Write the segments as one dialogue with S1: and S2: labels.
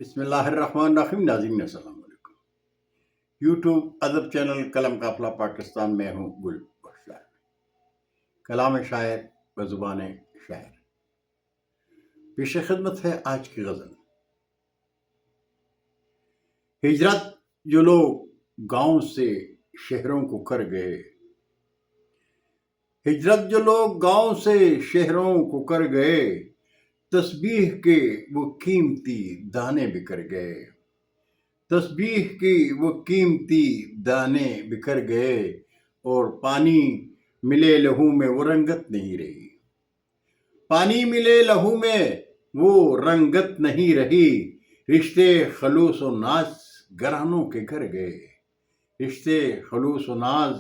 S1: بسم اللہ الرحمن الرحیم. ناظرین السلام علیکم. یوٹیوب ادب چینل قلم قافلہ پاکستان میں ہوں گل بخشار. کلام شاعر بزبان شاعر. پیش خدمت ہے آج کی غزل. ہجرت جو لوگ گاؤں سے شہروں کو کر گئے، ہجرت جو لوگ گاؤں سے شہروں کو کر گئے، تسبیح کے وہ قیمتی دانے بکھر گئے، تسبیح کی وہ قیمتی دانے بکھر گئے، اور پانی ملے لہو میں وہ رنگت نہیں رہی، پانی ملے لہو میں وہ رنگت نہیں رہی. رشتے خلوص و ناز گرانوں کے گھر گئے، رشتے خلوص و ناز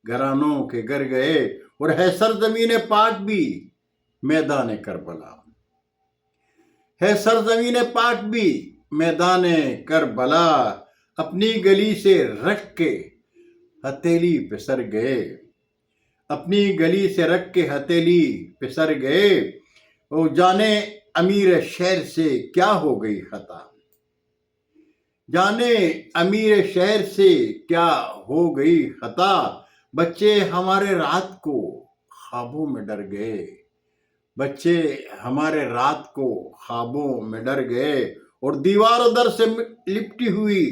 S1: گرانوں کے گھر گئے، اور ہے سرزمین پاک بھی میدان کربلا، ہے سرزمین پاک بھی میدان کربلا. اپنی گلی سے رکھ کے ہتھیلی پہ سر گئے، اپنی گلی سے رکھ کے ہتھیلی پہ سر گئے، اور جانے امیر شہر سے کیا ہو گئی خطا، جانے امیر شہر سے کیا ہو گئی خطا. بچے ہمارے رات کو خوابوں میں ڈر گئے، بچے ہمارے رات کو خوابوں میں ڈر گئے، اور دیوار و در سے لپٹی ہوئی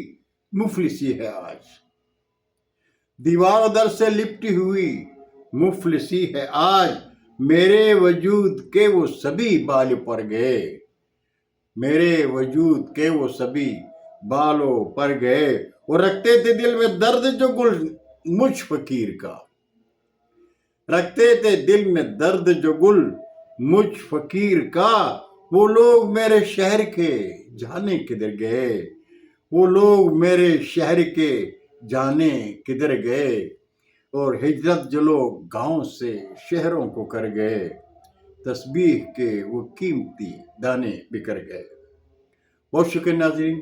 S1: مفلسی ہے آج، دیوار و در سے لپٹی ہوئی مفلسی ہے آج. میرے وجود کے وہ سبھی بال پر گئے، میرے وجود کے وہ سبھی بالوں پر گئے، اور رکھتے تھے دل میں درد جو گل مجھ فقیر کا، رکھتے تھے دل میں درد جو گل مجھ فقیر کا. وہ لوگ میرے شہر کے جانے کدھر گئے، وہ لوگ میرے شہر کے جانے کدھر گئے، اور ہجرت جو لوگ گاؤں سے شہروں کو کر گئے، تسبیح کے وہ قیمتی دانے بکھر گئے. بہت شکریہ ناظرین.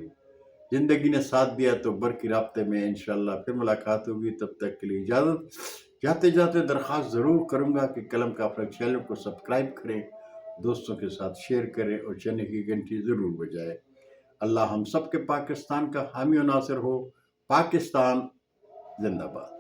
S1: زندگی نے ساتھ دیا تو برقی رابطے میں انشاءاللہ پھر ملاقات ہوگی. تب تک کے لیے اجازت. جاتے جاتے درخواست ضرور کروں گا کہ قلم قافلہ چینل کو سبسکرائب کریں، دوستوں کے ساتھ شیئر کریں، اور چینل کی گھنٹی ضرور بجائیں. اللہ ہم سب کے پاکستان کا حامی و ناصر ہو. پاکستان زندہ باد.